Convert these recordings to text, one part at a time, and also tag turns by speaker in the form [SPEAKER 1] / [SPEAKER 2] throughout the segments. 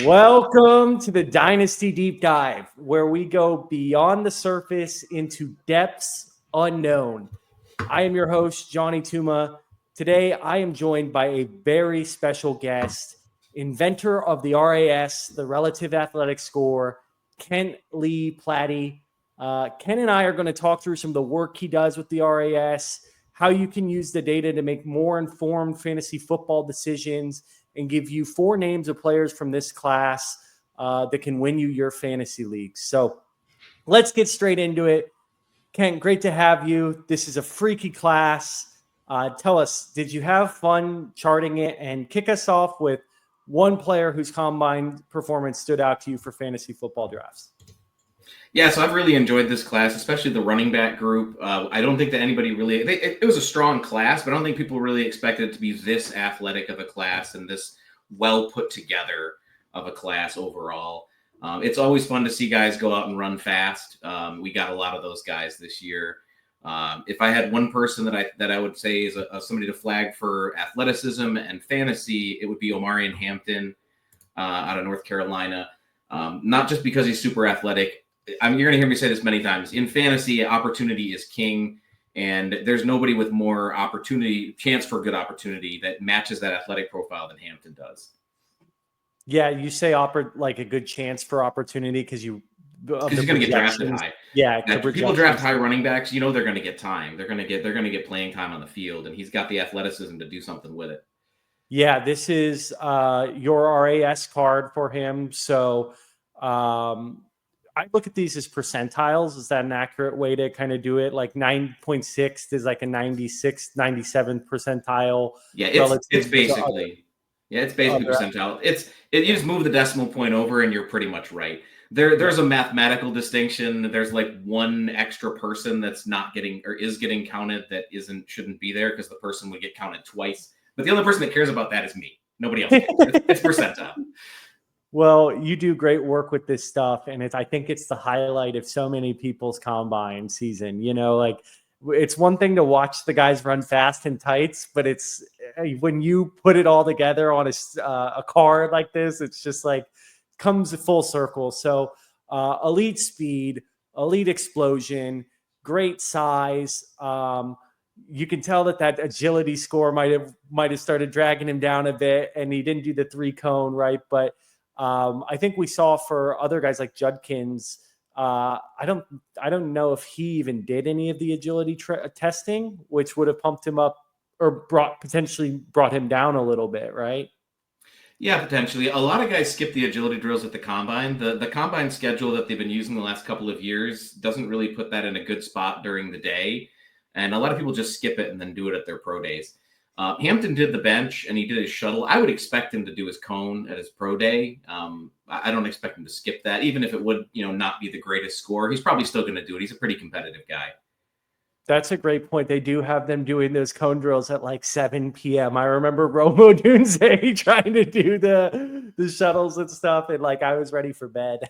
[SPEAKER 1] Welcome to the Dynasty Deep Dive, where we go beyond the surface into depths unknown. I am your host, Jonny Tooma. Today, I am joined by a very special guest, inventor of the RAS, the Relative Athletic Score, Kent Lee Platte. Ken and I are going to talk through some of the work he does with the RAS, how you can use the data to make more informed fantasy football decisions, and give you 4 names of players from this class that can win you your fantasy leagues. So let's get straight into it. Kent, great to have you. This is a freaky class. Tell us, did you have fun charting it? And kick us off with one player whose combine performance stood out to you for fantasy football drafts.
[SPEAKER 2] Yeah, so I've really enjoyed this class, especially the running back group. I don't think that anybody really – it was a strong class, but I don't think people really expected it to be this athletic of a class and this well put together of a class overall. It's always fun to see guys go out and run fast. We got a lot of those guys this year. If I had one person that I would say is somebody to flag for athleticism and fantasy, it would be Omarion Hampton out of North Carolina. Not just because he's super athletic. You're going to hear me say this many times. In fantasy, opportunity is king, and there's nobody with more chance for good opportunity that matches that athletic profile than Hampton does.
[SPEAKER 1] Yeah, you say like a good chance for opportunity because he's going
[SPEAKER 2] to get drafted high.
[SPEAKER 1] Yeah,
[SPEAKER 2] people draft high running backs. You know they're going to get time. They're going to get playing time on the field, and he's got the athleticism to do something with it.
[SPEAKER 1] Yeah, this is your RAS card for him. So I look at these as percentiles. Is that an accurate way to kind of do it? Like 9.6 is like a 96th, 97th percentile.
[SPEAKER 2] Yeah, it's basically percentile. You just move the decimal point over and you're pretty much right. There's a mathematical distinction. There's like one extra person that's not getting or is getting counted that shouldn't be there because the person would get counted twice. But the only person that cares about that is me. Nobody else cares. It's percentile.
[SPEAKER 1] Well, you do great work with this stuff, and I think it's the highlight of so many people's combine season. You know, like it's one thing to watch the guys run fast in tights, but it's when you put it all together on a card like this, it's just like comes full circle. So elite speed, elite explosion, great size. You can tell that agility score might have started dragging him down a bit, and he didn't do the 3-cone, right? But I think we saw for other guys like Judkins. I don't know if he even did any of the agility testing, which would have pumped him up or potentially brought him down a little bit, right?
[SPEAKER 2] Yeah, potentially. A lot of guys skip the agility drills at the combine. The combine schedule that they've been using the last couple of years doesn't really put that in a good spot during the day, and a lot of people just skip it and then do it at their pro days. Hampton did the bench and he did his shuttle. I would expect him to do his cone at his pro day. I don't expect him to skip that, even if it would, not be the greatest score. He's probably still going to do it. He's a pretty competitive guy.
[SPEAKER 1] That's a great point. They do have them doing those cone drills at like 7 p.m. I remember Romo Dunze trying to do the shuttles and stuff, and like I was ready for bed.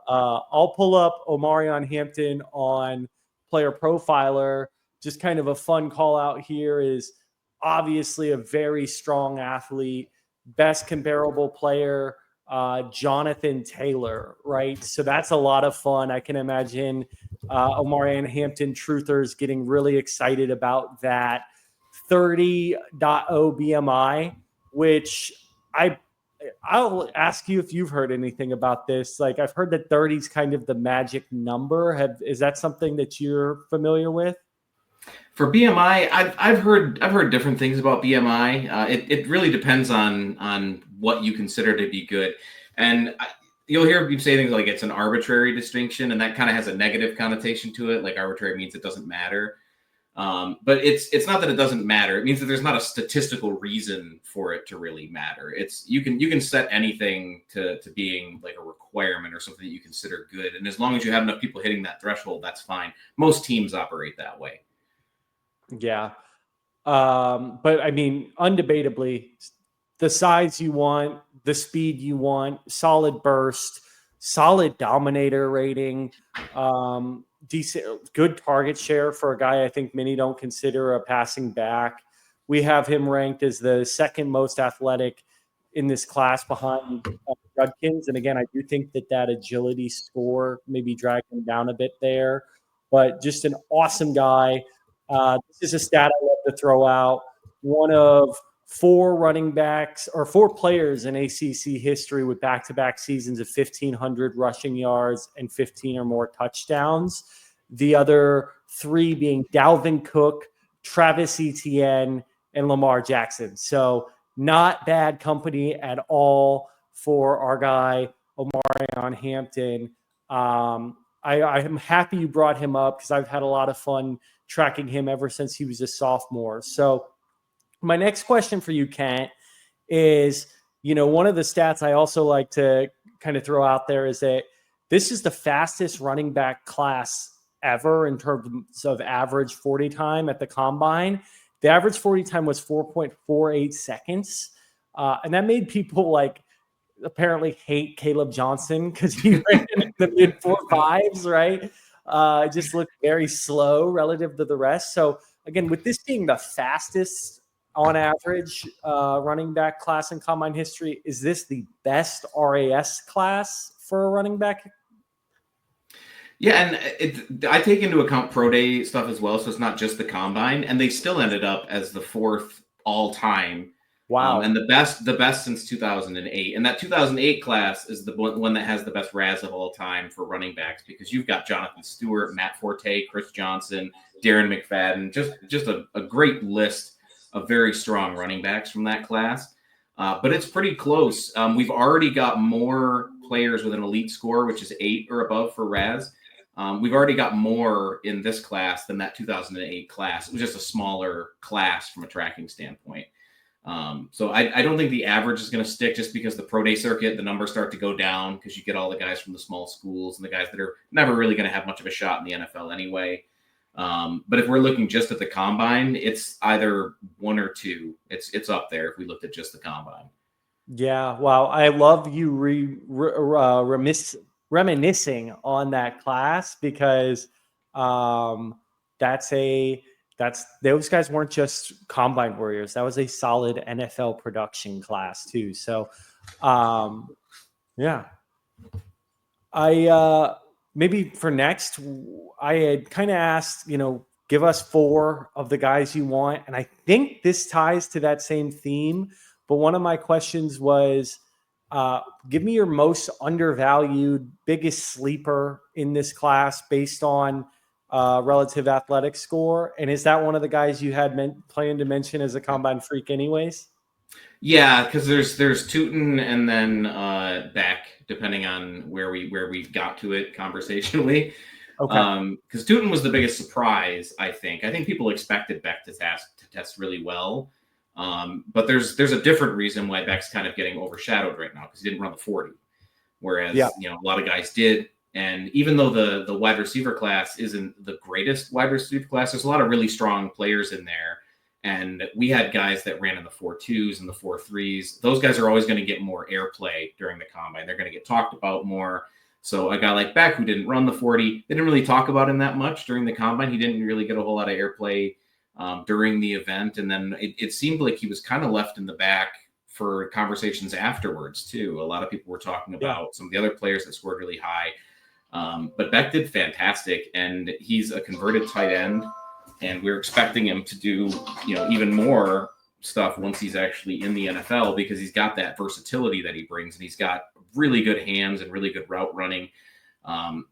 [SPEAKER 1] I'll pull up Omarion Hampton on Player Profiler. Just kind of a fun call out here is obviously a very strong athlete, best comparable player, Jonathan Taylor, right? So that's a lot of fun. I can imagine Omarion Hampton truthers getting really excited about that 30.0 BMI, which I'll ask you if you've heard anything about this. Like I've heard that 30 is kind of the magic number. Is that something that you're familiar with?
[SPEAKER 2] For BMI, I've heard different things about BMI. It really depends on what you consider to be good, and you'll hear people say things like it's an arbitrary distinction, and that kind of has a negative connotation to it. Like arbitrary means it doesn't matter, but it's not that it doesn't matter. It means that there's not a statistical reason for it to really matter. It's you can set anything to being like a requirement or something that you consider good, and as long as you have enough people hitting that threshold, that's fine. Most teams operate that way.
[SPEAKER 1] Yeah. But I mean, undebatably, the size you want, the speed you want, solid burst, solid dominator rating, decent, good target share for a guy I think many don't consider a passing back. We have him ranked as the second most athletic in this class behind Judkins. And again, I do think that agility score maybe dragged him down a bit there, but just an awesome guy. This is a stat I love to throw out. One of four running backs or four players in ACC history with back-to-back seasons of 1,500 rushing yards and 15 or more touchdowns. The other three being Dalvin Cook, Travis Etienne, and Lamar Jackson. So not bad company at all for our guy, Omarion Hampton. I am happy you brought him up because I've had a lot of fun tracking him ever since he was a sophomore. So my next question for you, Kent, is, one of the stats I also like to kind of throw out there is that this is the fastest running back class ever in terms of average 40 time at the combine. The average 40 time was 4.48 seconds. And that made people apparently hate Caleb Johnson because he ran in the mid 4.5s, right? It just looked very slow relative to the rest. So again, with this being the fastest on average running back class in combine history, is this the best RAS class for a running back?
[SPEAKER 2] Yeah, and I take into account pro day stuff as well, so it's not just the combine, and they still ended up as the fourth all time.
[SPEAKER 1] Wow.
[SPEAKER 2] And the best since 2008. And that 2008 class is the one that has the best RAS of all time for running backs, because you've got Jonathan Stewart, Matt Forte, Chris Johnson, Darren McFadden, just a great list of very strong running backs from that class. But it's pretty close. We've already got more players with an elite score, which is 8 or above for RAS. We've already got more in this class than that 2008 class. It was just a smaller class from a tracking standpoint. So I don't think the average is going to stick, just because the pro day circuit, the numbers start to go down because you get all the guys from the small schools and the guys that are never really going to have much of a shot in the NFL anyway. But if we're looking just at the combine, it's either 1 or 2. It's up there if we looked at just the combine.
[SPEAKER 1] Yeah, wow. I love you reminiscing on that class, because those guys weren't just combine warriors. That was a solid NFL production class too. So yeah. I maybe for next, I had kind of asked, give us 4 of the guys you want. And I think this ties to that same theme. But one of my questions was, give me your most undervalued, biggest sleeper in this class based on relative athletic score. And is that one of the guys you had planned to mention as a combine freak anyways?
[SPEAKER 2] Yeah, because there's Tuten and then Bech, depending on where we got to it conversationally.
[SPEAKER 1] Okay.
[SPEAKER 2] Because Tuten was the biggest surprise, I think. I think people expected Bech to test really well. But there's a different reason why Bech's kind of getting overshadowed right now, because he didn't run the 40. Whereas a lot of guys did. And even though the wide receiver class isn't the greatest wide receiver class, there's a lot of really strong players in there. And we had guys that ran in the 4.2s and the 4.3s. Those guys are always going to get more airplay during the combine. They're going to get talked about more. So a guy like Bech, who didn't run the 40, they didn't really talk about him that much during the combine. He didn't really get a whole lot of airplay during the event. And then it seemed like he was kind of left in the back for conversations afterwards too. A lot of people were talking about some of the other players that scored really high. But Bech did fantastic, and he's a converted tight end. And we're expecting him to do, even more stuff once he's actually in the NFL, because he's got that versatility that he brings, and he's got really good hands and really good route running.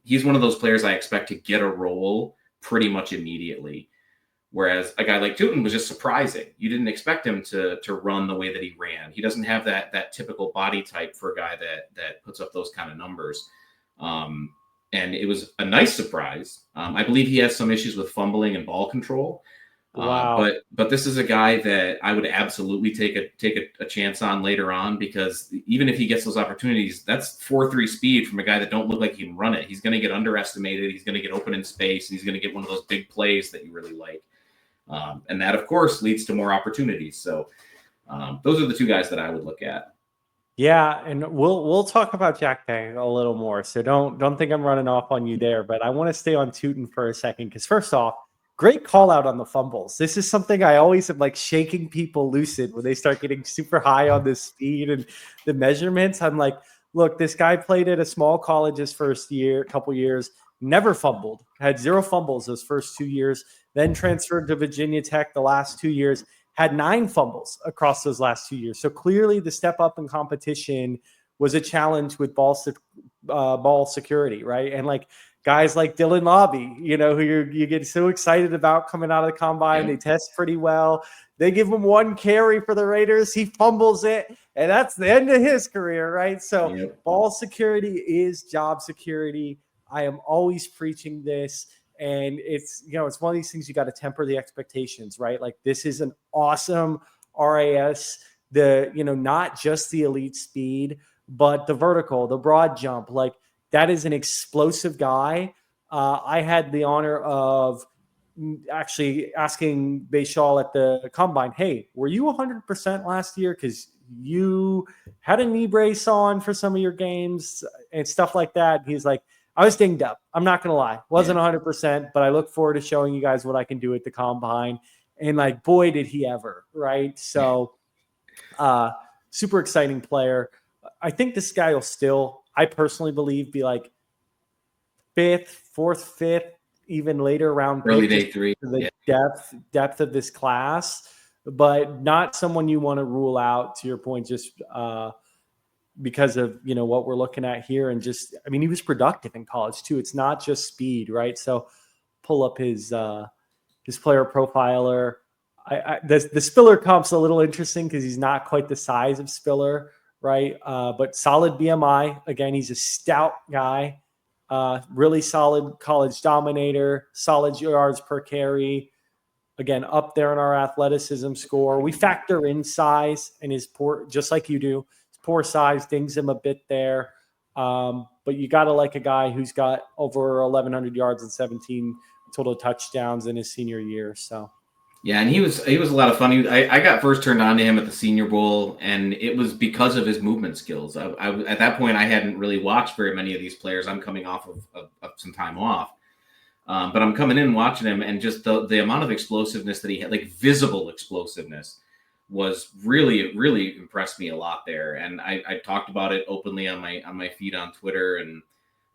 [SPEAKER 2] He's one of those players I expect to get a role pretty much immediately. Whereas a guy like Tuten was just surprising. You didn't expect him to run the way that he ran. He doesn't have that typical body type for a guy that puts up those kind of numbers. And it was a nice surprise. I believe he has some issues with fumbling and ball control.
[SPEAKER 1] Wow.
[SPEAKER 2] But this is a guy that I would absolutely take a chance on later on, because even if he gets those opportunities, that's 4.3 speed from a guy that don't look like he can run it. He's going to get underestimated. He's going to get open in space, and he's going to get one of those big plays that you really like. And that, of course, leads to more opportunities. So those are the 2 guys that I would look at.
[SPEAKER 1] Yeah, and we'll talk about Jack Bang a little more. So don't think I'm running off on you there, but I want to stay on Tuten for a second, because first off, great call out on the fumbles. This is something I always am like shaking people lucid when they start getting super high on the speed and the measurements. I'm like, look, this guy played at a small college his first year, couple years, never fumbled, had 0 fumbles those first 2 years, then transferred to Virginia Tech the last 2 years, had 9 fumbles across those last 2 years. So clearly the step up in competition was a challenge with ball security, right? And like guys like Dylan Lobby, you know, who you get so excited about coming out of the combine. They test pretty well. They give him 1 carry for the Raiders. He fumbles it, and that's the end of his career, right? So ball security is job security. I am always preaching this. And it's, you know, it's one of these things you got to temper the expectations, right? Like this is an awesome RAS, not just the elite speed, but the vertical, the broad jump. Like that is an explosive guy. I had the honor of actually asking Bhasyhul at the combine, hey, were you 100% last year? Because you had a knee brace on for some of your games and stuff like that. He's like, I was dinged up. I'm not going to lie. Wasn't 100%, but I look forward to showing you guys what I can do at the combine. And like, boy, did he ever, right? So super exciting player. I think this guy will still, I personally believe, be like 5th, 4th, 5th, even later round.
[SPEAKER 2] Early day 3.
[SPEAKER 1] The depth of this class, but not someone you want to rule out, to your point, just because of, you know, what we're looking at here. And just, I mean, he was productive in college too. It's not just speed, right? So pull up his player profiler. The Spiller comp's a little interesting because he's not quite the size of Spiller, right? But solid BMI. Again, he's a stout guy, really solid college dominator, solid yards per carry. Again, up there in our athleticism score. We factor in size and his poor, just like you do. Poor size dings him a bit there, but you got to like a guy who's got over 1,100 yards and 17 total touchdowns in his senior year. So,
[SPEAKER 2] yeah, and he was a lot of fun. I got first turned on to him at the Senior Bowl, and it was because of his movement skills. I at that point I hadn't really watched very many of these players. I'm coming off of some time off, but I'm coming in watching him, and just the amount of explosiveness that he had, like visible explosiveness, was really, really impressed me a lot there. And I talked about it openly on my feed on Twitter. And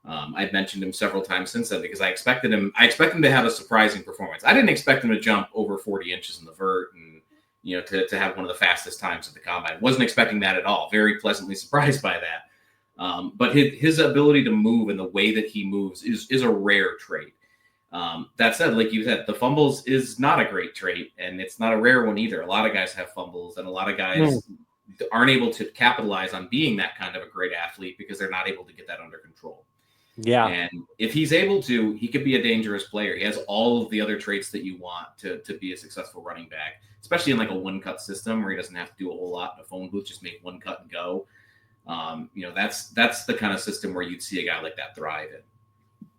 [SPEAKER 2] I've mentioned him several times since then because I expected him to have a surprising performance. I didn't expect him to jump over 40 inches in the vert and, you know, to have one of the fastest times at the combine. Wasn't expecting that at all. Very pleasantly surprised by that. But his ability to move and the way that he moves is a rare trait. That said, like you said, the fumbles is not a great trait, and it's not a rare one either. A lot of guys have fumbles, and a lot of guys aren't able to capitalize on being that kind of a great athlete because they're not able to get that under control.
[SPEAKER 1] Yeah.
[SPEAKER 2] And if he's able to, he could be a dangerous player. He has all of the other traits that you want to be a successful running back, especially in like a one-cut system where he doesn't have to do a whole lot in a phone booth, just make one cut and go. That's the kind of system where you'd see a guy like that thrive in.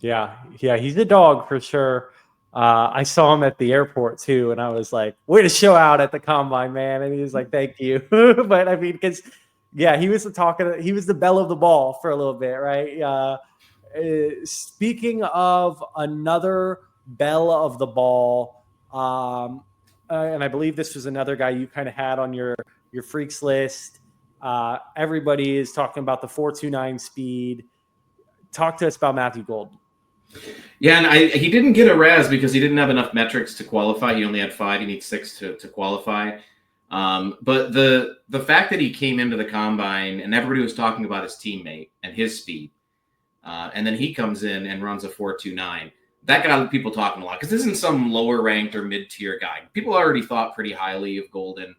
[SPEAKER 2] Yeah,
[SPEAKER 1] he's a dog for sure. I saw him at the airport too, and I was like, way to show out at the combine, man. And he was like, thank you. But I mean, because he was he was the belle of the ball for a little bit, right? Speaking of another belle of the ball, and I believe this was another guy you kind of had on your freaks list. Everybody is talking about the 4.29 speed. Talk to us about Matthew Golden.
[SPEAKER 2] Yeah, and he didn't get a RAS because he didn't have enough metrics to qualify. He only had 5. He needs 6 to qualify. But the fact that he came into the combine and everybody was talking about his teammate and his speed, and then he comes in and runs a 4.29, that got people talking a lot because this isn't some lower ranked or mid-tier guy. People already thought pretty highly of Golden.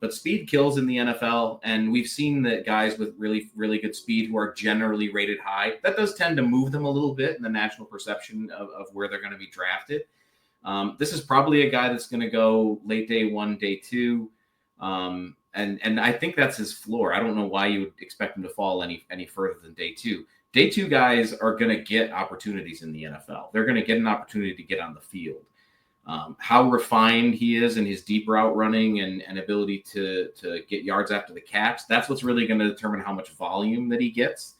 [SPEAKER 2] But speed kills in the NFL, and we've seen that guys with really, really good speed who are generally rated high, that does tend to move them a little bit in the national perception of where they're going to be drafted. This is probably a guy that's going to go late day 1, day 2. And I think that's his floor. I don't know why you would expect him to fall any further than day 2. Day 2 guys are going to get opportunities in the NFL. They're going to get an opportunity to get on the field. How refined he is in his deep route running and ability to get yards after the catch, that's what's really going to determine how much volume that he gets.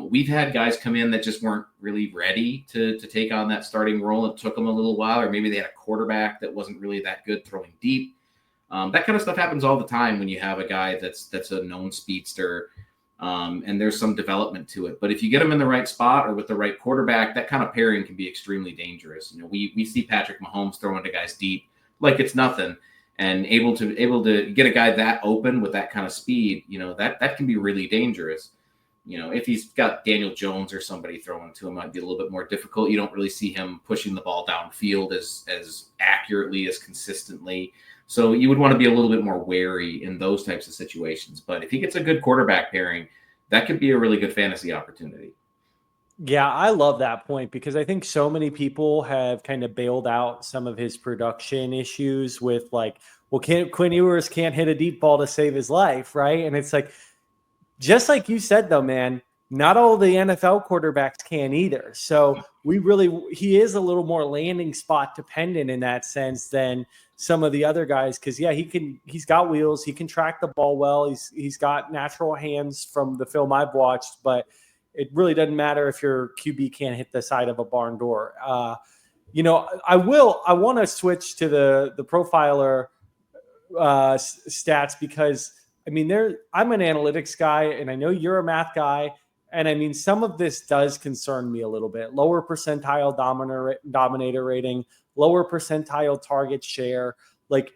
[SPEAKER 2] We've had guys come in that just weren't really ready to take on that starting role. It took them a little while, or maybe they had a quarterback that wasn't really that good throwing deep. That kind of stuff happens all the time when you have a guy that's a known speedster, and there's some development to it. But if you get him in the right spot or with the right quarterback, that kind of pairing can be extremely dangerous. We see Patrick Mahomes throwing to guys deep like it's nothing, and able to get a guy that open with that kind of speed. That can be really dangerous. If he's got Daniel Jones or somebody throwing to him, it might be a little bit more difficult. You don't really see him pushing the ball downfield as accurately, as consistently. So you would want to be a little bit more wary in those types of situations. But if he gets a good quarterback pairing, that could be a really good fantasy opportunity.
[SPEAKER 1] Yeah, I love that point because I think so many people have kind of bailed out some of his production issues with Quinn Ewers can't hit a deep ball to save his life, right? And it's like, just like you said, though, man, not all the NFL quarterbacks can either. So he is a little more landing spot dependent in that sense than some of the other guys. Cause he's got wheels. He can track the ball well. He's got natural hands from the film I've watched, but it really doesn't matter if your QB can't hit the side of a barn door. I want to switch to the profiler stats because I'm an analytics guy and I know you're a math guy. And some of this does concern me a little bit. Lower percentile dominator rating, lower percentile target share. Like,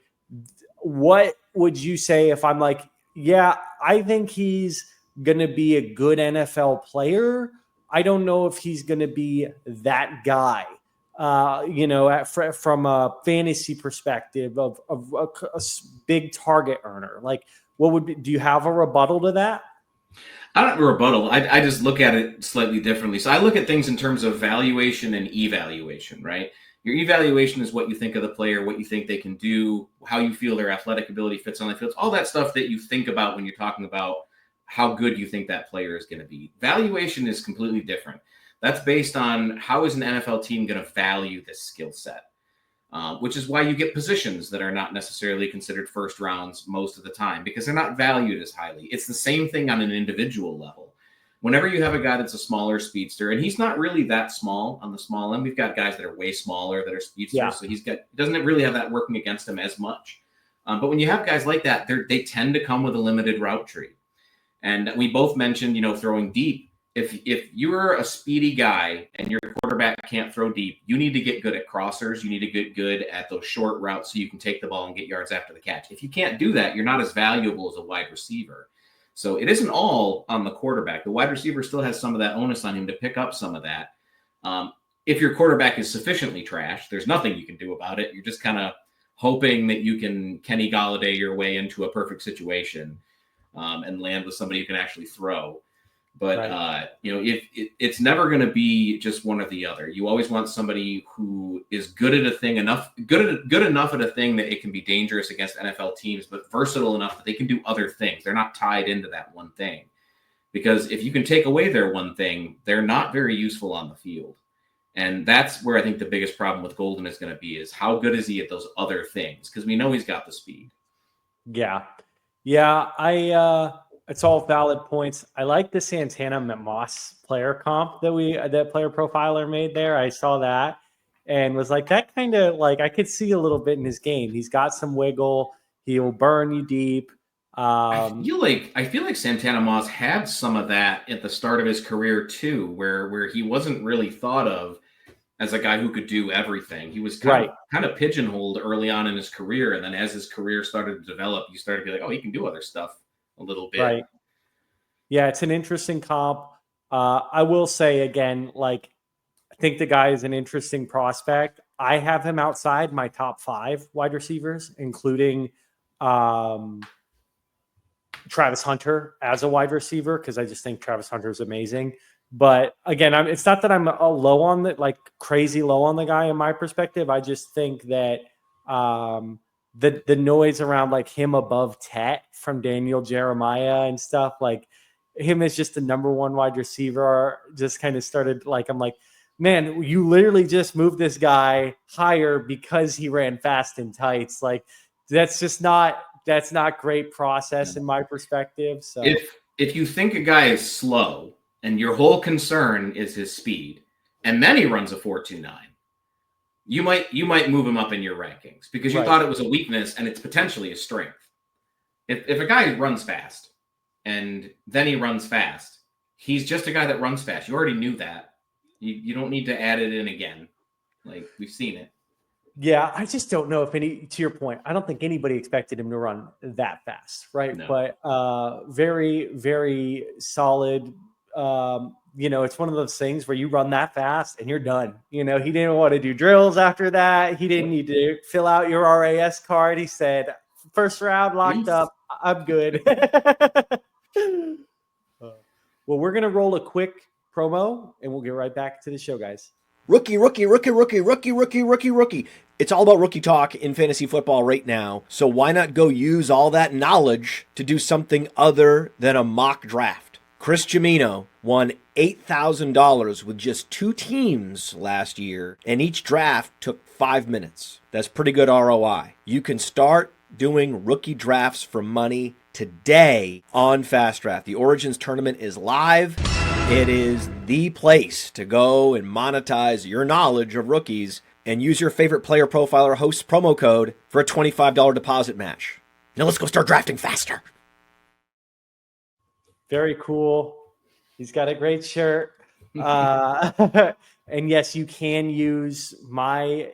[SPEAKER 1] what would you say if I'm like, yeah, I think he's going to be a good NFL player. I don't know if he's going to be that guy, from a fantasy perspective of a big target earner. Like, do you have a rebuttal to that?
[SPEAKER 2] I don't have a rebuttal. I just look at it slightly differently. So I look at things in terms of valuation and evaluation, right? Your evaluation is what you think of the player, what you think they can do, how you feel their athletic ability fits on the field, all that stuff that you think about when you're talking about how good you think that player is going to be. Valuation is completely different. That's based on how is an NFL team going to value this skill set, which is why you get positions that are not necessarily considered first rounds most of the time because they're not valued as highly. It's the same thing on an individual level. Whenever you have a guy that's a smaller speedster, and he's not really that small on the small end, we've got guys that are way smaller that are speedsters, so he doesn't really have that working against him as much. But when you have guys like that, they tend to come with a limited route tree. And we both mentioned, throwing deep. If you're a speedy guy and your quarterback can't throw deep, you need to get good at crossers. You need to get good at those short routes so you can take the ball and get yards after the catch. If you can't do that, you're not as valuable as a wide receiver. So it isn't all on the quarterback. The wide receiver still has some of that onus on him to pick up some of that. If your quarterback is sufficiently trash, there's nothing you can do about it. You're just kind of hoping that you can Kenny Golladay your way into a perfect situation and land with somebody who can actually throw. But, right. It's never going to be just one or the other. You always want somebody who is good at a thing good enough at a thing that it can be dangerous against NFL teams, but versatile enough that they can do other things. They're not tied into that one thing. Because if you can take away their one thing, they're not very useful on the field. And that's where I think the biggest problem with Golden is going to be is how good is he at those other things? Because we know he's got the speed.
[SPEAKER 1] Yeah. It's all valid points. I like the Santana Moss player comp that Player Profiler made there. I saw that and was like, that kind of like I could see a little bit in his game. He's got some wiggle. He'll burn you deep.
[SPEAKER 2] I feel like Santana Moss had some of that at the start of his career too, where he wasn't really thought of as a guy who could do everything. He was kind of pigeonholed early on in his career, and then as his career started to develop, you started to be like, oh, he can do other stuff a little bit.
[SPEAKER 1] Right. Yeah, it's an interesting comp. I will say again, I think the guy is an interesting prospect. I have him outside my top 5 wide receivers, including Travis Hunter as a wide receiver, because I just think Travis Hunter is amazing. But again, it's not that I'm crazy low on the guy in my perspective. I just think that the noise around him above Tet from Daniel Jeremiah and stuff, him as just the number 1 wide receiver just kind of started I'm like, man, you literally just moved this guy higher because he ran fast in tights. That's not great process in my perspective. So
[SPEAKER 2] if you think a guy is slow, and your whole concern is his speed, and then he runs a 4.29, you might move him up in your rankings because you thought it was a weakness and it's potentially a strength. If a guy runs fast and then he runs fast, he's just a guy that runs fast. You already knew that. You don't need to add it in again. Like, we've seen it.
[SPEAKER 1] Yeah, I just don't know if to your point, I don't think anybody expected him to run that fast, right?
[SPEAKER 2] No.
[SPEAKER 1] But very, very solid. It's one of those things where you run that fast and you're done. He didn't want to do drills after that. He didn't need to fill out your RAS card. He said, first round locked up. I'm good. Well, we're going to roll a quick promo and we'll get right back to the show, guys.
[SPEAKER 3] Rookie. It's all about rookie talk in fantasy football right now. So why not go use all that knowledge to do something other than a mock draft? Chris Jimino won $8,000 with just 2 teams last year, and each draft took 5 minutes. That's pretty good ROI. You can start doing rookie drafts for money today on FastDraft. The Origins tournament is live. It is the place to go and monetize your knowledge of rookies and use your favorite player profiler host promo code for a $25 deposit match. Now let's go start drafting faster.
[SPEAKER 1] Very cool. He's got a great shirt. And yes, you can use my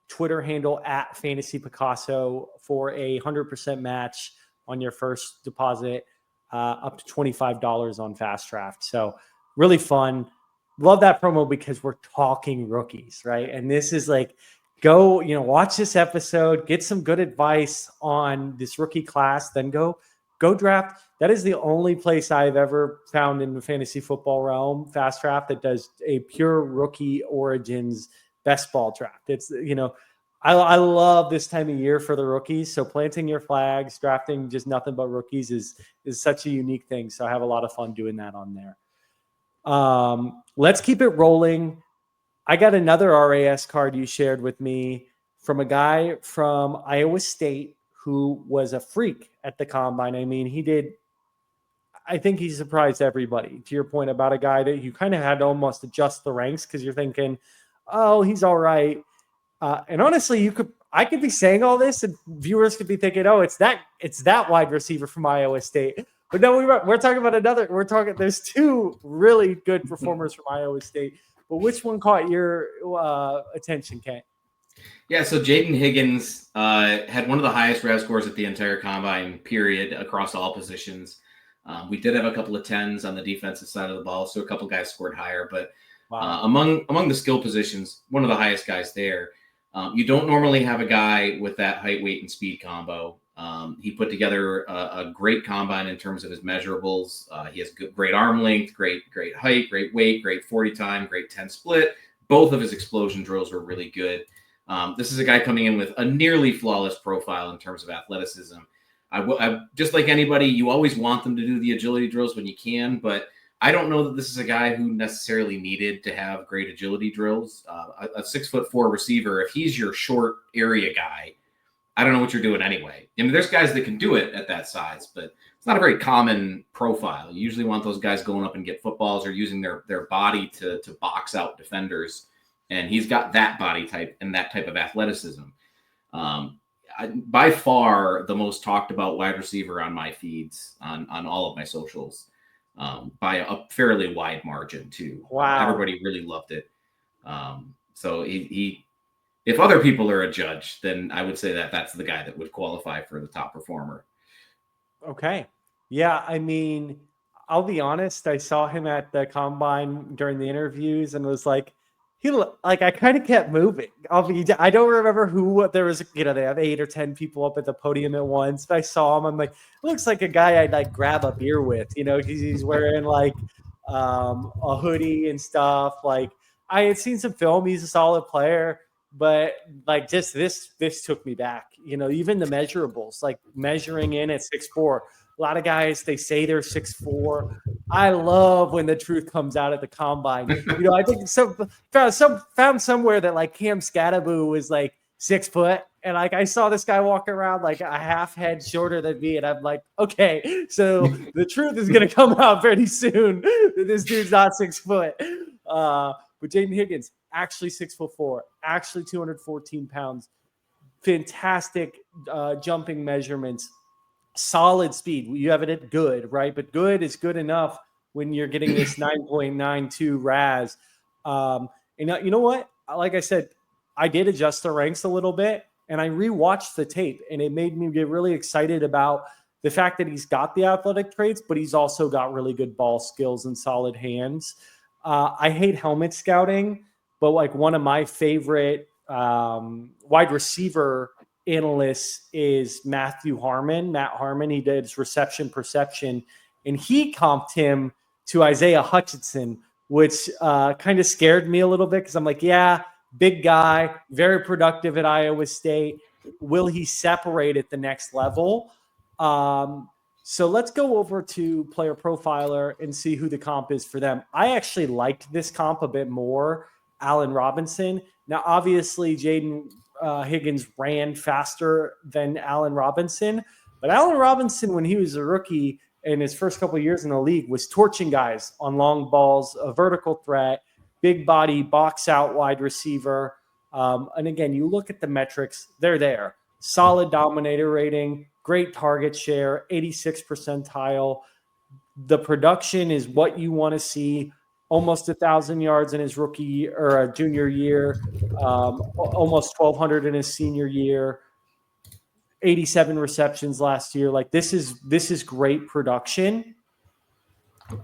[SPEAKER 1] Twitter handle at Fantasy Picasso for a 100% match on your first deposit, up to $25 on FastDraft. So really fun. Love that promo because we're talking rookies, right? And this is like, go, watch this episode, get some good advice on this rookie class, then go draft. That is the only place I've ever found in the fantasy football realm, FastDraft, that does a pure rookie Origins best ball draft. It's, I love this time of year for the rookies. So planting your flags, drafting just nothing but rookies is such a unique thing. So I have a lot of fun doing that on there. Let's keep it rolling. I got another RAS card you shared with me from a guy from Iowa State who was a freak at the combine. I mean, I think he surprised everybody. To your point about a guy that you kind of had to almost adjust the ranks because you're thinking, oh, he's all right. And honestly, I could be saying all this and viewers could be thinking, oh, it's that wide receiver from Iowa State. But no, we're talking about there's 2 really good performers from Iowa State. But which one caught your attention, Kent?
[SPEAKER 2] Yeah, so Jayden Higgins had one of the highest RAS scores at the entire combine period across all positions. We did have a couple of 10s on the defensive side of the ball, so a couple guys scored higher. But among the skill positions, one of the highest guys there. You don't normally have a guy with that height, weight, and speed combo. He put together a great combine in terms of his measurables. He has great arm length, great height, great weight, great 40 time, great 10 split. Both of his explosion drills were really good. This is a guy coming in with a nearly flawless profile in terms of athleticism. I just like anybody, you always want them to do the agility drills when you can, but I don't know that this is a guy who necessarily needed to have great agility drills. A 6'4" receiver, if he's your short area guy, I don't know what you're doing anyway. I mean, there's guys that can do it at that size, but it's not a very common profile. You usually want those guys going up and get footballs or using their body to box out defenders. And he's got that body type and that type of athleticism. By far the most talked about wide receiver on my feeds on all of my socials, by a fairly wide margin too.
[SPEAKER 1] Wow.
[SPEAKER 2] Everybody really loved it. So he if other people are a judge, then I would say that that's the guy that would qualify for the top performer.
[SPEAKER 1] Okay. Yeah. I mean, I'll be honest. I saw him at the combine during the interviews and was like, I kind of kept moving. I don't remember there was, they have 8 or 10 people up at the podium at once. But I saw him. I'm like, looks like a guy I'd like grab a beer with, he's wearing like a hoodie and stuff. Like I had seen some film. He's a solid player, but like just this took me back, even the measurables, like measuring in at 6'4". A lot of guys, they say they're 6'4". I love when the truth comes out at the combine. I think found somewhere that like Cam Scatteraboo was like 6 foot, And like I saw this guy walk around like a half head shorter than me, and I'm like, okay, so the truth is gonna come out pretty soon. This dude's not 6 foot. But Jayden Higgins, actually 6'4", actually 214 pounds, fantastic jumping measurements, solid speed. You have it at good, right? But good is good enough when you're getting this 9.92 RAS. And you know what? Like I said, I did adjust the ranks a little bit, and I rewatched the tape, and it made me get really excited about the fact that he's got the athletic traits, but he's also got really good ball skills and solid hands. I hate helmet scouting, but like one of my favorite wide receiver analysts is Matt Harmon. He did his reception perception, and he comped him to Isaiah Hutchinson, which kind of scared me a little bit because I'm like, yeah, big guy, very productive at Iowa State. Will he separate at the next level? So let's go over to Player Profiler and see who the comp is for them. I actually liked this comp a bit more, Allen Robinson. Now, obviously, Jayden Higgins ran faster than Allen Robinson, but Allen Robinson, when he was a rookie in his first couple of years in the league, was torching guys on long balls, a vertical threat, big body, box out wide receiver. And again, you look at the metrics, they're there. Solid dominator rating, great target share, 86 percentile. The production is what you want to see. Almost 1,000 yards in his rookie or junior year, almost 1,200 in his senior year, 87 receptions last year. Like this is great production.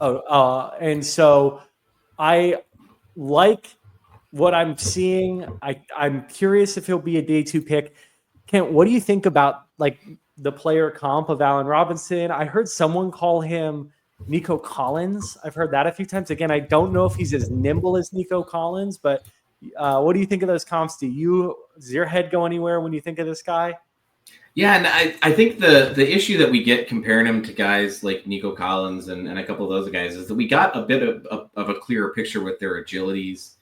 [SPEAKER 1] And so I like what I'm seeing. I'm curious if he'll be a day 2 pick. Kent, what do you think about like the player comp of Allen Robinson? I heard someone call him Nico Collins. I've heard that a few times. Again, I don't know if he's as nimble as Nico Collins, but what do you think of those comps? Does your head go anywhere when you think of this guy?
[SPEAKER 2] Yeah, and I think the issue that we get comparing him to guys like Nico Collins and a couple of those guys is that we got a bit of a clearer picture with their agilities.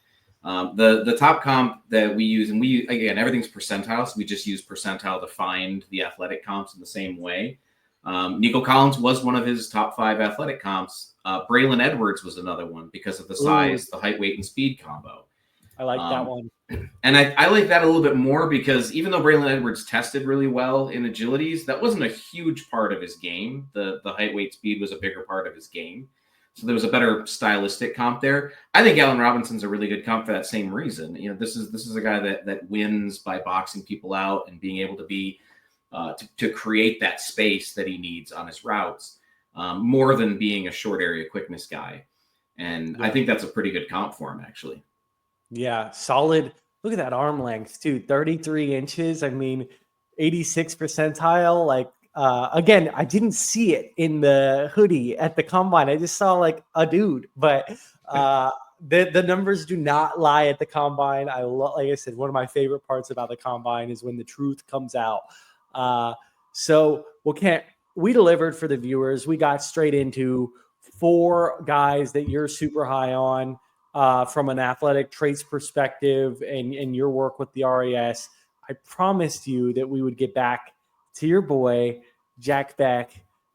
[SPEAKER 2] The top comp that we use, and again, everything's percentile, so we just use percentile to find the athletic comps in the same way. Nico Collins was one of his top 5 athletic comps. Braylon Edwards was another one because of the size, the height, weight, and speed combo.
[SPEAKER 1] I like that one.
[SPEAKER 2] And I like that a little bit more because even though Braylon Edwards tested really well in agilities, that wasn't a huge part of his game. The height, weight, speed was a bigger part of his game. So there was a better stylistic comp there. I think Allen Robinson's a really good comp for that same reason. You know, this is a guy that wins by boxing people out and being able to be to create that space that he needs on his routes, more than being a short area quickness guy. And I think that's a pretty good comp for him, actually.
[SPEAKER 1] Yeah, solid. Look at that arm length, too. 33 inches. I mean, 86 percentile. Like, again, I didn't see it in the hoodie at the combine. I just saw like a dude, but the numbers do not lie at the combine. Like I said, one of my favorite parts about the combine is when the truth comes out. We delivered for the viewers. We got straight into 4 guys that you're super high on from an athletic traits perspective and your work with the RAS. I promised you that we would get back to your boy, Jack Bech.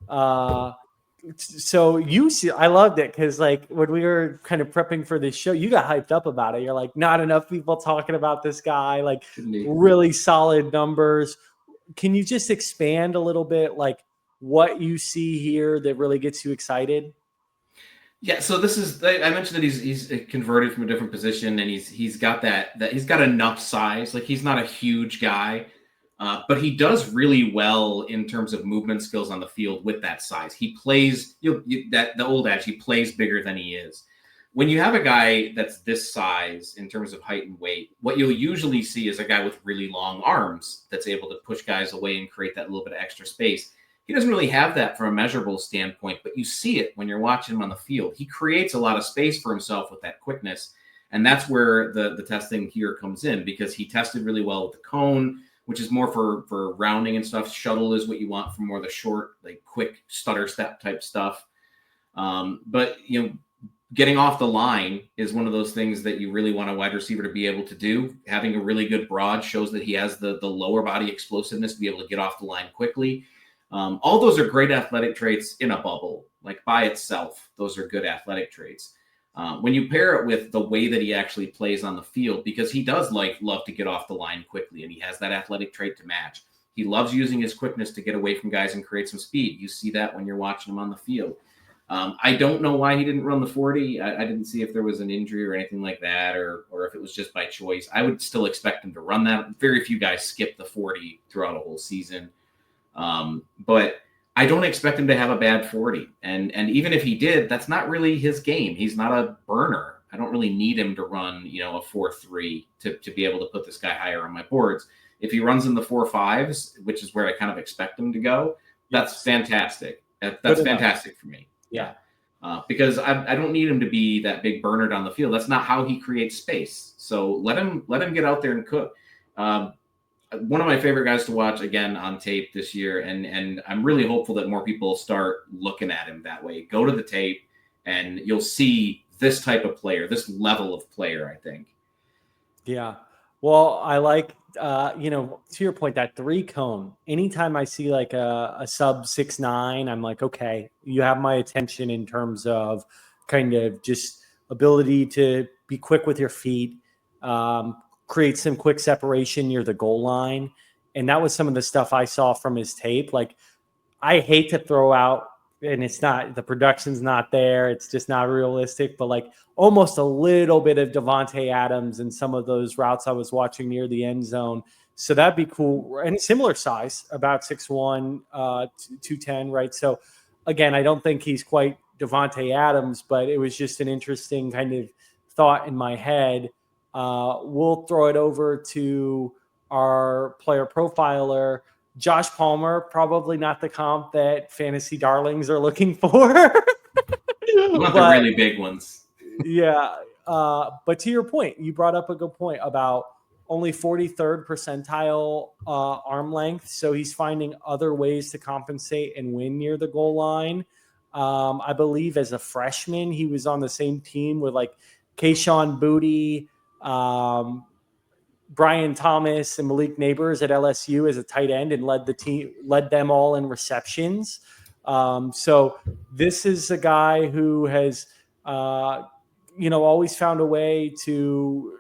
[SPEAKER 1] So I loved it because like when we were kind of prepping for this show, you got hyped up about it. You're like, not enough people talking about this guy, like really solid numbers. Can you just expand a little bit, like what you see here that really gets you excited?
[SPEAKER 2] Yeah, so this is, I mentioned that he's converted from a different position, and he's got that he's got enough size. Like he's not a huge guy, but he does really well in terms of movement skills on the field with that size. He plays the old adage, he plays bigger than he is. When you have a guy that's this size in terms of height and weight, what you'll usually see is a guy with really long arms that's able to push guys away and create that little bit of extra space. He doesn't really have that from a measurable standpoint, but you see it when you're watching him on the field. He creates a lot of space for himself with that quickness, and that's where the testing here comes in because he tested really well with the cone, which is more for rounding and stuff. Shuttle is what you want for more of the short, like quick stutter step type stuff. But getting off the line is one of those things that you really want a wide receiver to be able to do. Having a really good broad shows that he has the lower body explosiveness to be able to get off the line quickly. All those are great athletic traits in a bubble. Like by itself, those are good athletic traits. When you pair it with the way that he actually plays on the field, because he does love to get off the line quickly, and he has that athletic trait to match. He loves using his quickness to get away from guys and create some speed. You see that when you're watching him on the field. I don't know why he didn't run the 40. I didn't see if there was an injury or anything like that, or if it was just by choice. I would still expect him to run that. Very few guys skip the 40 throughout a whole season. But I don't expect him to have a bad 40. And even if he did, that's not really his game. He's not a burner. I don't really need him to run, a 4.3 to be able to put this guy higher on my boards. If he runs in the 4.5s, which is where I kind of expect him to go, that's fantastic. That's fantastic for me.
[SPEAKER 1] Yeah.
[SPEAKER 2] Because I don't need him to be that big burner down the field. That's not how he creates space. So let him get out there and cook. One of my favorite guys to watch again on tape this year, and I'm really hopeful that more people start looking at him that way. Go to the tape, and you'll see this type of player, this level of player, I think.
[SPEAKER 1] Yeah. Well, I like, to your point, that 3 cone. Anytime I see like a sub 6'9", I'm like, okay, you have my attention in terms of kind of just ability to be quick with your feet, create some quick separation near the goal line. And that was some of the stuff I saw from his tape. Like, I hate to throw out, and it's not, the production's not there. It's just not realistic, but like almost a little bit of Devontae Adams and some of those routes I was watching near the end zone. So that'd be cool. And similar size, about 6'1", 210, right? So again, I don't think he's quite Devontae Adams, but it was just an interesting kind of thought in my head. We'll throw it over to our player profiler. Josh Palmer, probably not the comp that fantasy darlings are looking for.
[SPEAKER 2] You want the really big ones.
[SPEAKER 1] Yeah. But to your point, you brought up a good point about only 43rd percentile arm length. So he's finding other ways to compensate and win near the goal line. I believe as a freshman, he was on the same team with like Kayshon Boutte, Brian Thomas, and Malik Neighbors at LSU as a tight end, and led them all in receptions. So this is a guy who has, always found a way to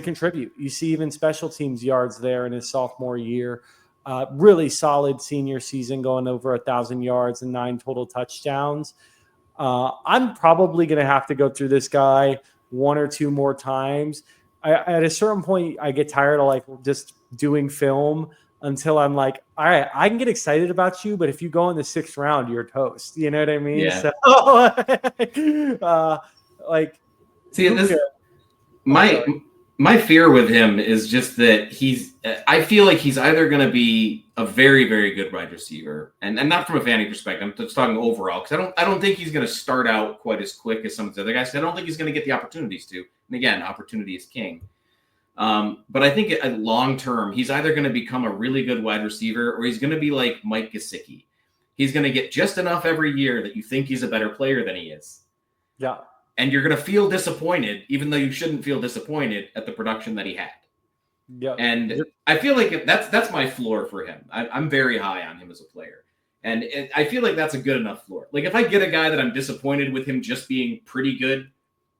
[SPEAKER 1] contribute. You see even special teams yards there in his sophomore year. Really solid senior season, going over 1,000 yards and 9 total touchdowns. I'm probably going to have to go through this guy 1 or 2 more times. At a certain point, I get tired of like just doing film until I'm like, all right, I can get excited about you, but if you go in the 6th round, you're toast. You know what I mean?
[SPEAKER 2] Yeah.
[SPEAKER 1] So,
[SPEAKER 2] see, my fear with him is just that I feel like he's either going to be a very, very good wide receiver, and not from a fantasy perspective. I'm just talking overall, because I don't think he's going to start out quite as quick as some of the other guys. I don't think he's going to get the opportunities to. And again, opportunity is king. But I think at long term, he's either going to become a really good wide receiver, or he's going to be like Mike Gesicki. He's going to get just enough every year that you think he's a better player than he is.
[SPEAKER 1] Yeah.
[SPEAKER 2] And you're going to feel disappointed, even though you shouldn't feel disappointed at the production that he had.
[SPEAKER 1] Yeah.
[SPEAKER 2] And I feel like that's my floor for him. I'm very high on him as a player. And I feel like that's a good enough floor. Like if I get a guy that I'm disappointed with him just being pretty good,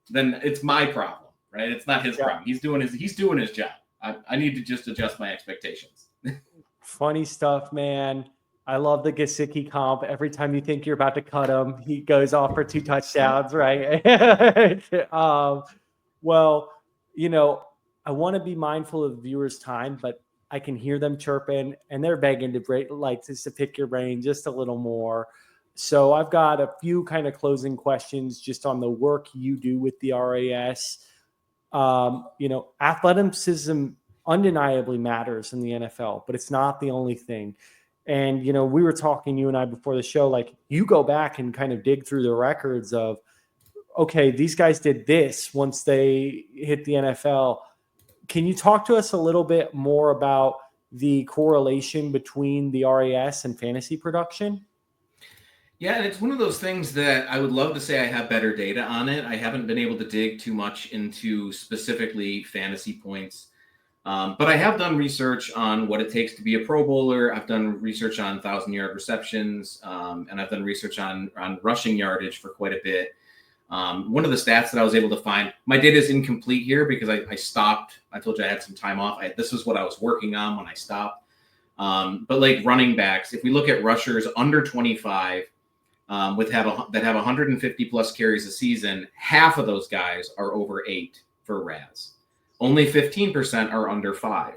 [SPEAKER 2] then it's my problem, right? It's not his problem. He's doing his job. I need to just adjust my expectations.
[SPEAKER 1] Funny stuff, man. I love the Gesicki comp. Every time you think you're about to cut him, he goes off for 2 touchdowns, right? Well, I want to be mindful of the viewers' time, but I can hear them chirping, and they're begging to pick your brain just a little more. So I've got a few kind of closing questions just on the work you do with the RAS. Athleticism undeniably matters in the NFL, but it's not the only thing. And, we were talking, you and I, before the show, like you go back and kind of dig through the records of, okay, these guys did this once they hit the NFL. Can you talk to us a little bit more about the correlation between the RAS and fantasy production?
[SPEAKER 2] Yeah, and it's one of those things that I would love to say I have better data on it. I haven't been able to dig too much into specifically fantasy points. But I have done research on what it takes to be a Pro Bowler. I've done research on 1,000-yard receptions, and I've done research on rushing yardage for quite a bit. One of the stats that I was able to find, my data is incomplete here because I stopped. I told you I had some time off. This is what I was working on when I stopped. But like running backs, if we look at rushers under 25 that have 150 plus carries a season, half of those guys are over 8 for RAS. Only 15% are under 5.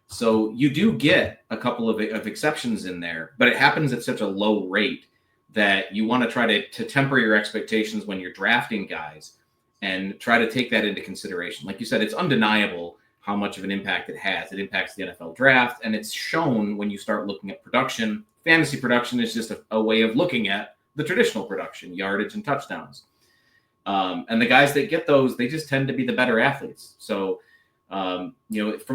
[SPEAKER 2] So you do get a couple of exceptions in there, but it happens at such a low rate that you want to try to temper your expectations when you're drafting guys and try to take that into consideration. Like you said, it's undeniable how much of an impact it has. It impacts the NFL draft, and it's shown when you start looking at production. Fantasy production is just a way of looking at the traditional production, yardage and touchdowns. And the guys that get those, they just tend to be the better athletes. So, from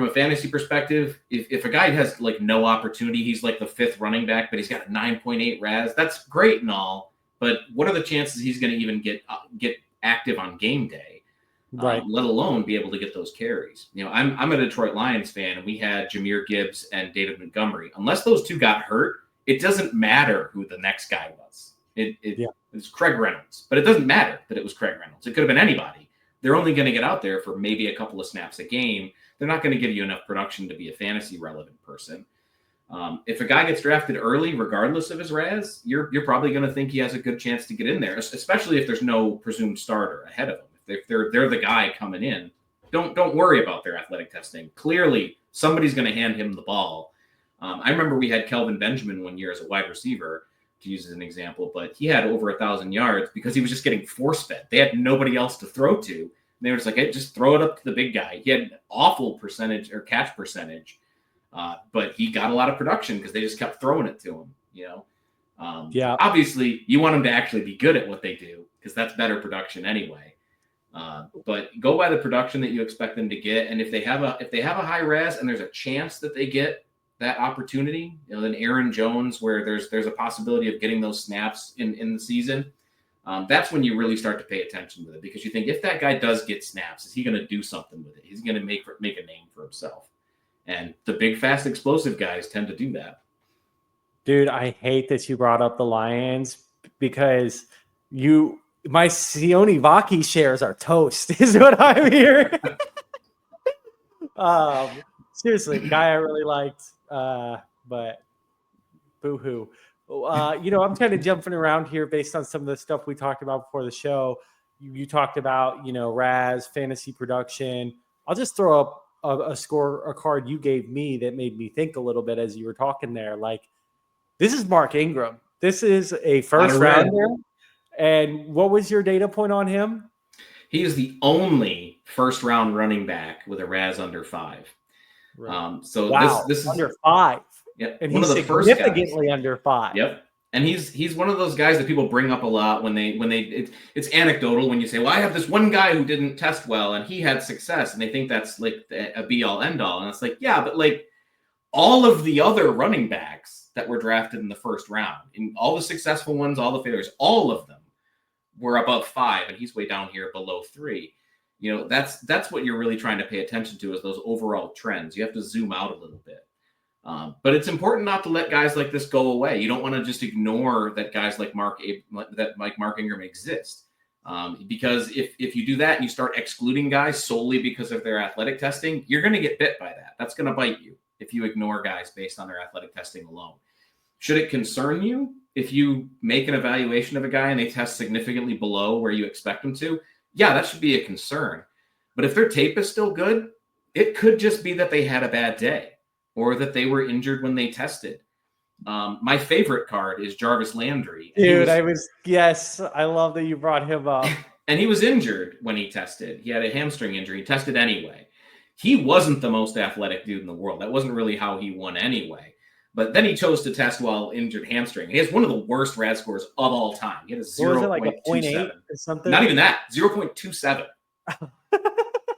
[SPEAKER 2] a fantasy perspective, if a guy has like no opportunity, he's like the 5th running back, but he's got a 9.8 RAS, that's great and all. But what are the chances he's going to even get active on game day,
[SPEAKER 1] Right.
[SPEAKER 2] Let alone be able to get those carries? I'm a Detroit Lions fan, and we had Jahmyr Gibbs and David Montgomery. Unless those two got hurt, it doesn't matter who the next guy was. It's Craig Reynolds, but it doesn't matter that it was Craig Reynolds. It could have been anybody. They're only going to get out there for maybe a couple of snaps a game. They're not going to give you enough production to be a fantasy relevant person. If a guy gets drafted early, regardless of his RAS, you're probably going to think he has a good chance to get in there, especially if there's no presumed starter ahead of him. If they're the guy coming in, don't worry about their athletic testing. Clearly, somebody's going to hand him the ball. I remember we had Kelvin Benjamin one year as a wide receiver, to use as an example, but he had over 1,000 yards because he was just getting force fed. They had nobody else to throw to. And they were just like, hey, just throw it up to the big guy. He had an awful percentage or catch percentage, but he got a lot of production because they just kept throwing it to him. Obviously, you want him to actually be good at what they do because that's better production anyway. But go by the production that you expect them to get, and if they have a high RAS and there's a chance that they get that opportunity, then Aaron Jones, where there's a possibility of getting those snaps in the season, that's when you really start to pay attention with it, because you think if that guy does get snaps, is he going to do something with it? He's going to make a name for himself. And the big, fast, explosive guys tend to do that.
[SPEAKER 1] Dude, I hate that you brought up the Lions because my Sione Vaki shares are toast, is what I'm hearing. Seriously, guy I really liked, but boo-hoo. I'm kind of jumping around here based on some of the stuff we talked about before the show. You talked about, RAS, fantasy production. I'll just throw up a card you gave me that made me think a little bit as you were talking there. Like, this is Mark Ingram. This is a first rounder. And what was your data point on him?
[SPEAKER 2] He is the only first round running back with a RAS under 5.
[SPEAKER 1] Right.
[SPEAKER 2] So
[SPEAKER 1] wow,
[SPEAKER 2] this is
[SPEAKER 1] under 5.
[SPEAKER 2] Yep.
[SPEAKER 1] And
[SPEAKER 2] one
[SPEAKER 1] he's
[SPEAKER 2] of the first guys.
[SPEAKER 1] Significantly under 5.
[SPEAKER 2] Yep. And he's one of those guys that people bring up a lot when it's anecdotal when you say, well, I have this one guy who didn't test well and he had success, and they think that's like a be all end all. And it's like, yeah, but like all of the other running backs that were drafted in the first round, in all the successful ones, all the failures, all of them were above 5, and he's way down here below 3. That's what you're really trying to pay attention to, is those overall trends. You have to zoom out a little bit. But it's important not to let guys like this go away. You don't want to just ignore that guys like Mark Ingram exist. Because if you do that and you start excluding guys solely because of their athletic testing, you're going to get bit by that. That's going to bite you if you ignore guys based on their athletic testing alone. Should it concern you if you make an evaluation of a guy and they test significantly below where you expect them to? Yeah, that should be a concern. But if their tape is still good, it could just be that they had a bad day or that they were injured when they tested. My favorite card is Jarvis Landry.
[SPEAKER 1] Dude, I love that you brought him up.
[SPEAKER 2] And he was injured when he tested. He had a hamstring injury. He tested anyway. He wasn't the most athletic dude in the world. That wasn't really how he won anyway. But then he chose to test while injured hamstring. He has one of the worst RAS scores of all time. He had a 0.27.
[SPEAKER 1] Like a 0.8 or something?
[SPEAKER 2] Not even that. 0.27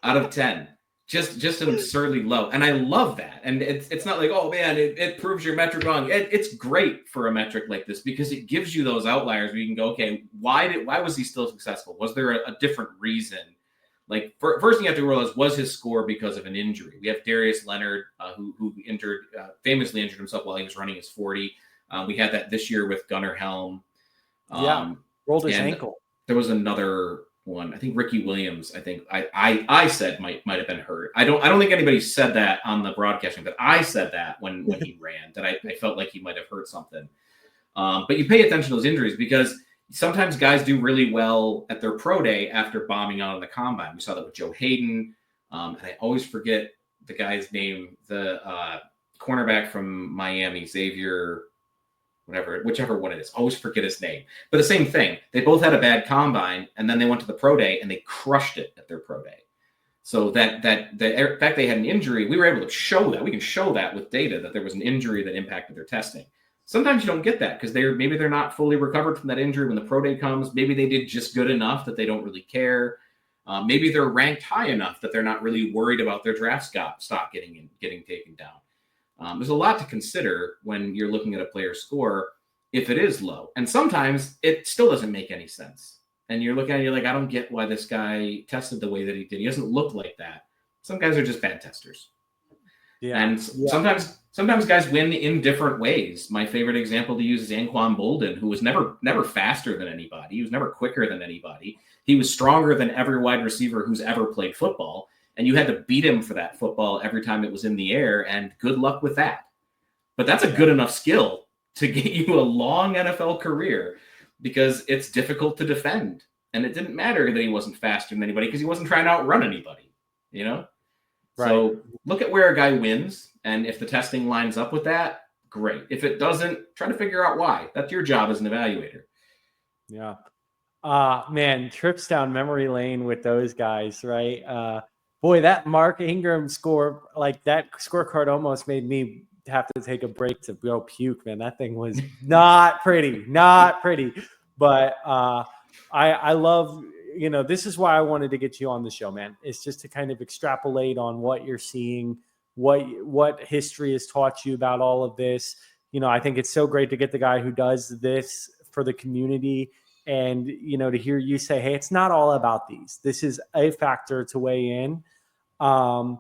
[SPEAKER 2] out of 10. just absurdly low. And I love that. And it's not like, oh man, it proves your metric wrong. It's great for a metric like this because it gives you those outliers where you can go, okay, why was he still successful? Was there a different reason? Like first thing you have to realize, was his score because of an injury? We have Darius Leonard, who famously injured himself while he was running his 40. We had that this year with Gunnar Helm.
[SPEAKER 1] Rolled his ankle.
[SPEAKER 2] There was another one. I think Ricky Williams. I think I said might have been hurt. I don't think anybody said that on the broadcasting, but I said that when he ran, that I felt like he might have hurt something. But you pay attention to those injuries because sometimes guys do really well at their pro day after bombing out on the combine. We saw that with Joe Hayden, and I always forget the guy's name, the cornerback from Miami, Xavier. Whichever one it is, always forget his name. But the same thing. They both had a bad combine, and then they went to the pro day and they crushed it at their pro day. So that the fact they had an injury, we were able to show that. We can show that with data that there was an injury that impacted their testing. Sometimes you don't get that because maybe they're not fully recovered from that injury when the pro day comes. Maybe they did just good enough that they don't really care. Maybe they're ranked high enough that they're not really worried about their draft stock getting taken down. There's a lot to consider when you're looking at a player's score if it is low. And sometimes it still doesn't make any sense. And you're looking at it, you're like, I don't get why this guy tested the way that he did. He doesn't look like that. Some guys are just bad testers. Yeah. And sometimes guys win in different ways. My favorite example to use is Anquan Bolden, who was never faster than anybody. He was never quicker than anybody. He was stronger than every wide receiver who's ever played football. And you had to beat him for that football every time it was in the air, and good luck with that. But that's a good enough skill to get you a long NFL career because it's difficult to defend. And it didn't matter that he wasn't faster than anybody because he wasn't trying to outrun anybody, you know? Right. So look at where a guy wins, and if the testing lines up with that, great. If it doesn't, try to figure out why. That's your job as an evaluator.
[SPEAKER 1] Yeah. Man, trips down memory lane with those guys, right? Boy, that Mark Ingram score, like that scorecard almost made me have to take a break to go puke, man. That thing was not pretty. But I love, this is why I wanted to get you on the show, man. It's just to kind of extrapolate on what you're seeing, what history has taught you about all of this. I think it's so great to get the guy who does this for the community. And, to hear you say, hey, it's not all about these. This is a factor to weigh in. I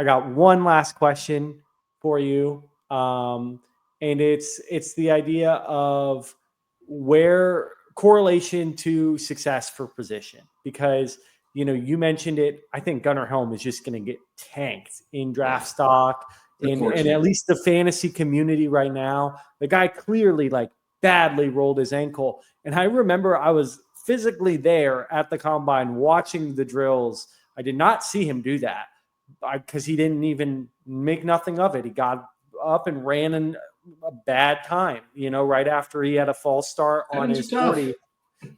[SPEAKER 1] got one last question for you. And it's the idea of where correlation to success for position, because, you mentioned it. I think Gunnar Helm is just going to get tanked in draft stock and at least the fantasy community right now. The guy clearly badly rolled his ankle. And I remember I was physically there at the combine watching the drills. I did not see him do that because he didn't even make nothing of it. He got up and ran in a bad time, right after he had a false start on his 40.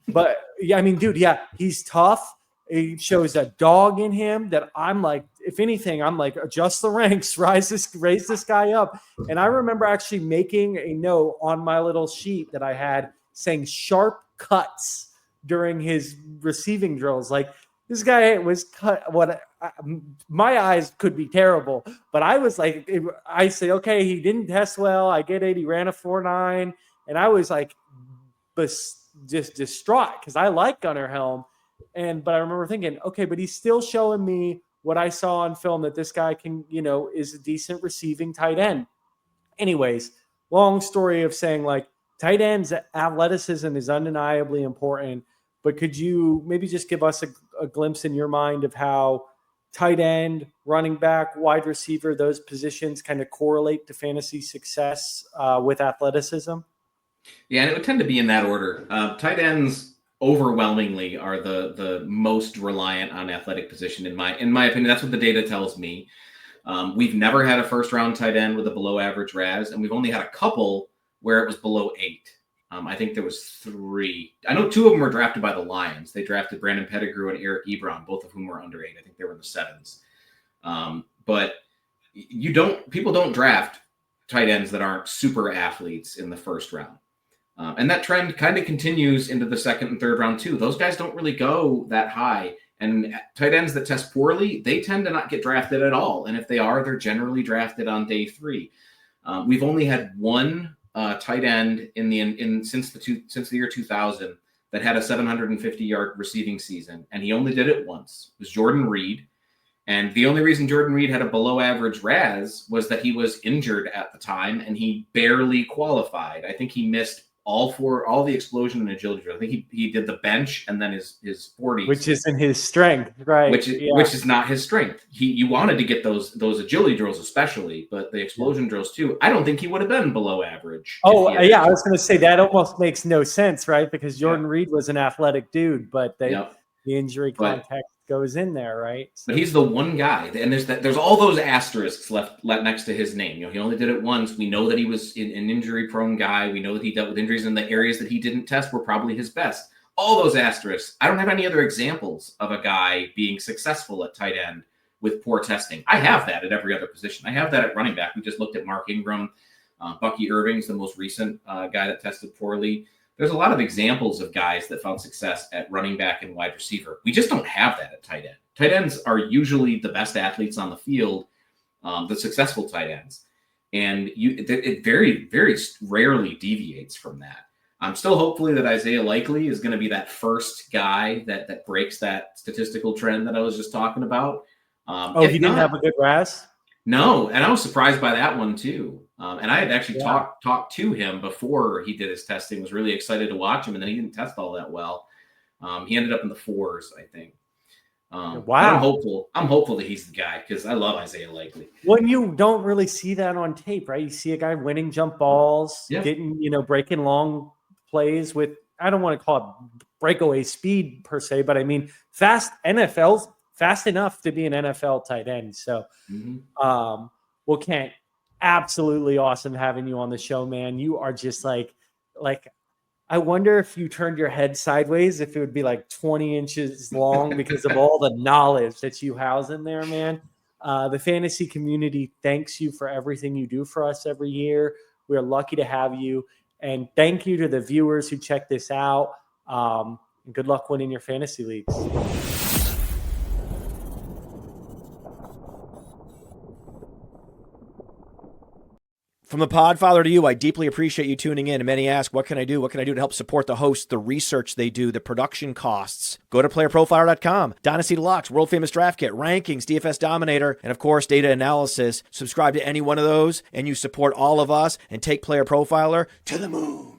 [SPEAKER 1] But yeah, I mean, dude, yeah, he's tough. He shows a dog in him that I'm like, if anything, I'm like, adjust the ranks, raise this guy up. And I remember actually making a note on my little sheet that I had saying sharp cuts during his receiving drills. Like, this guy was cut. My eyes could be terrible, but I was like, I say, okay, he didn't test well. I get it. He ran a 4.9, and I was like, just distraught because I like Gunnar Helm. But I remember thinking, okay, but he's still showing me what I saw on film, that this guy can, is a decent receiving tight end. Anyways, long story of saying, tight ends athleticism is undeniably important, but could you maybe just give us a glimpse in your mind of how tight end, running back, wide receiver, those positions kind of correlate to fantasy success with athleticism?
[SPEAKER 2] Yeah, and it would tend to be in that order. Tight ends overwhelmingly are the most reliant on athletic position in my opinion. That's what the data tells me. We've never had a first round tight end with a below average RAS, and we've only had a couple where it was below 8. I think there was 3. I know 2 of them were drafted by the Lions. They drafted Brandon Pettigrew and Eric Ebron, both of whom were under 8. I think they were in the 7s. But people don't draft tight ends that aren't super athletes in the first round. And that trend kind of continues into the second and third round too. Those guys don't really go that high And tight ends that test poorly, they tend to not get drafted at all. And if they are, they're generally drafted on day 3. We've only had one tight end since the year 2000 that had a 750-yard receiving season, and he only did it once. It was Jordan Reed. And the only reason Jordan Reed had a below-average RAS was that he was injured at the time, and he barely qualified. I think he missed all the explosion and agility drills. I think he did the bench and then his 40s,
[SPEAKER 1] which isn't his strength, right?
[SPEAKER 2] Which is not his strength. You wanted to get those agility drills especially, but the explosion drills too. I don't think he would have been below average.
[SPEAKER 1] Oh yeah, I was going to say that almost makes no sense, right? Because Jordan Reed was an athletic dude, but the injury context goes in there, right? So.
[SPEAKER 2] But he's the one guy, and there's all those asterisks left next to his name. He only did it once. We know that he was an injury-prone guy. We know that he dealt with injuries in the areas that he didn't test were probably his best. All those asterisks. I don't have any other examples of a guy being successful at tight end with poor testing. I have that at every other position. I have that at running back. We just looked at Mark Ingram. Bucky Irving's the most recent guy that tested poorly. There's a lot of examples of guys that found success at running back and wide receiver. We just don't have that at tight end. Tight ends are usually the best athletes on the field, the successful tight ends. And it very, very rarely deviates from that. I'm still hopefully that Isaiah Likely is going to be that first guy that breaks that statistical trend that I was just talking about.
[SPEAKER 1] He didn't have a good RAS?
[SPEAKER 2] No, and I was surprised by that one too. And I had actually talked to him before he did his testing. Was really excited to watch him, and then he didn't test all that well. He ended up in the 4s, I think.
[SPEAKER 1] Wow!
[SPEAKER 2] I'm hopeful that he's the guy because I love Isaiah Likely.
[SPEAKER 1] Well, you don't really see that on tape, right? You see a guy winning jump balls, getting breaking long plays with, I don't want to call it breakaway speed per se, but I mean fast enough to be an NFL tight end. So, well, Kent, absolutely awesome having you on the show, man. You are just like, I wonder if you turned your head sideways, if it would be like 20 inches long because of all the knowledge that you house in there, man. The fantasy community thanks you for everything you do for us every year. We're lucky to have you. And thank you to the viewers who check this out. And good luck winning your fantasy leagues.
[SPEAKER 3] From the Podfather to you, I deeply appreciate you tuning in. And many ask, what can I do? What can I do to help support the hosts, the research they do, the production costs? Go to PlayerProfiler.com, Dynasty Deluxe, World Famous Draft Kit, Rankings, DFS Dominator, and of course, Data Analysis. Subscribe to any one of those, and you support all of us and take Player Profiler to the moon.